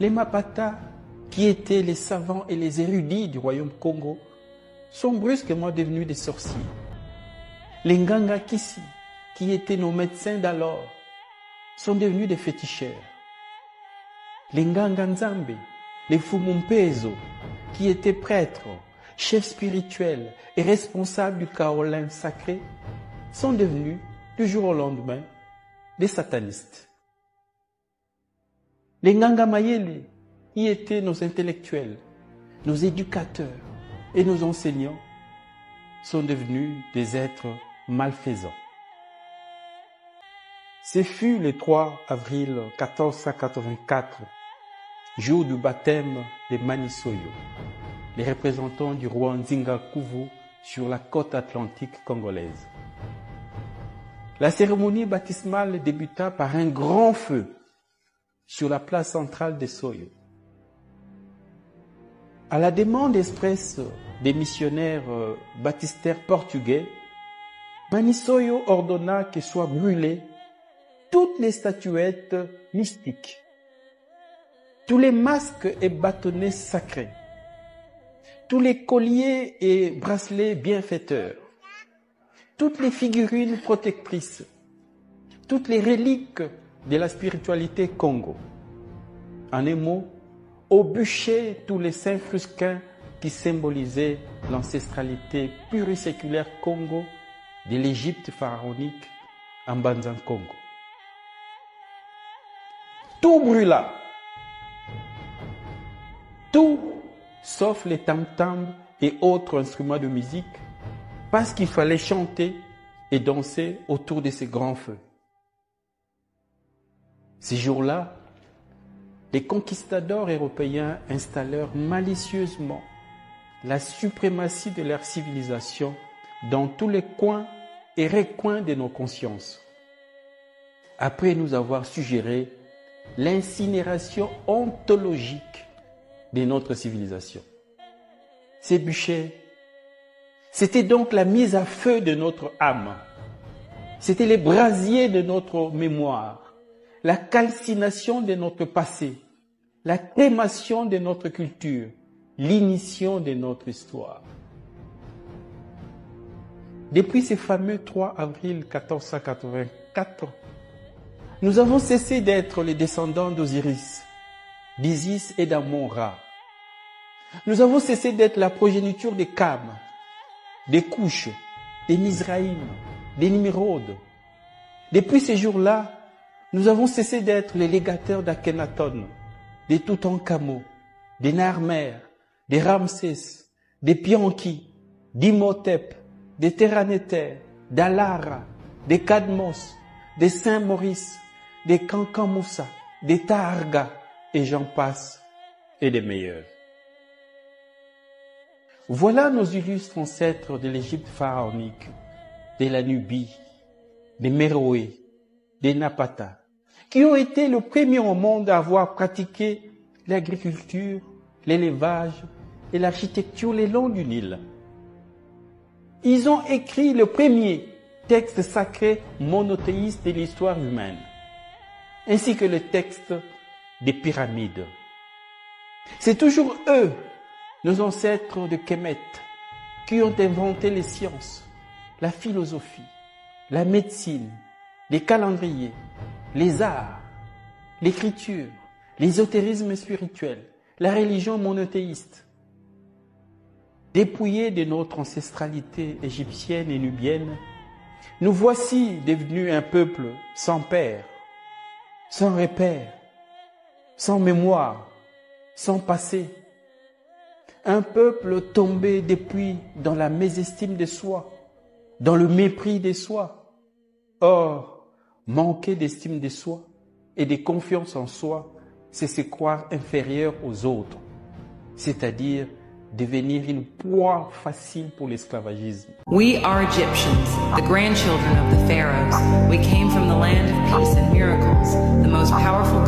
Les Mapata, qui étaient les savants et les érudits du royaume Congo, sont brusquement devenus des sorciers. Les Nganga Kisi, qui étaient nos médecins d'alors, sont devenus des féticheurs. Les Nganga Nzambe, les Fumumpezo, qui étaient prêtres, chefs spirituels et responsables du Kaolin sacré, sont devenus, du jour au lendemain, des satanistes. Les Nganga Mayele, qui étaient nos intellectuels, nos éducateurs et nos enseignants, sont devenus des êtres malfaisants. Ce fut le 3 avril 1484, jour du baptême de Manisoyo, les représentants du roi Nzinga Kuvu sur la côte atlantique congolaise. La cérémonie baptismale débuta par un grand feu sur la place centrale de Soyo. À la demande expresse des missionnaires baptistères portugais, Manisoyo ordonna que soient brûlées toutes les statuettes mystiques, tous les masques et bâtonnets sacrés, tous les colliers et bracelets bienfaiteurs, toutes les figurines protectrices, toutes les reliques de la spiritualité Congo. En un mot, au bûcher tous les saints frusquins qui symbolisaient l'ancestralité pluriséculaire Congo de l'Égypte pharaonique en Banzan Congo. Tout brûla. Tout sauf les tam-tams et autres instruments de musique, parce qu'il fallait chanter et danser autour de ces grands feux. Ces jours-là, les conquistadors européens installèrent malicieusement la suprématie de leur civilisation dans tous les coins et recoins de nos consciences. Après nous avoir suggéré l'incinération ontologique de notre civilisation. Ces bûchers, c'était donc la mise à feu de notre âme. C'était les brasiers de notre mémoire, la calcination de notre passé, la crémation de notre culture, l'ignition de notre histoire. Depuis ce fameux 3 avril 1484, nous avons cessé d'être les descendants d'Osiris, d'Isis et d'Amon-Ra. Nous avons cessé d'être la progéniture des Kam, des Couches, des Mizraïm, des Nimrod. Depuis ces jours-là, nous avons cessé d'être les légateurs d'Akhenaton, des Toutankhamon, des Narmer, des Ramsès, des Pianki, d'Imhotep, des Terranéter, d'Alara, des Cadmos, des Saint-Maurice, des Kankamoussa, des Taharga, et j'en passe, et des meilleurs. Voilà nos illustres ancêtres de l'Égypte pharaonique, de la Nubie, des Méroé, des Napata, qui ont été le premier au monde à avoir pratiqué l'agriculture, l'élevage et l'architecture le long du Nil. Ils ont écrit le premier texte sacré monothéiste de l'histoire humaine, ainsi que le texte des pyramides. C'est toujours eux, nos ancêtres de Kemet, qui ont inventé les sciences, la philosophie, la médecine, les calendriers, les arts, l'écriture, l'ésotérisme spirituel, la religion monothéiste. Dépouillés de notre ancestralité égyptienne et nubienne, nous voici devenus un peuple sans père, sans repère, sans mémoire, sans passé. Un peuple tombé depuis dans la mésestime de soi, dans le mépris de soi. Or, manquer d'estime de soi et de confiance en soi, c'est se croire inférieur aux autres, c'est-à-dire devenir une proie facile pour l'esclavagisme. We are Egyptians, the grandchildren of the pharaohs. We came from the land of peace and miracles, the most powerful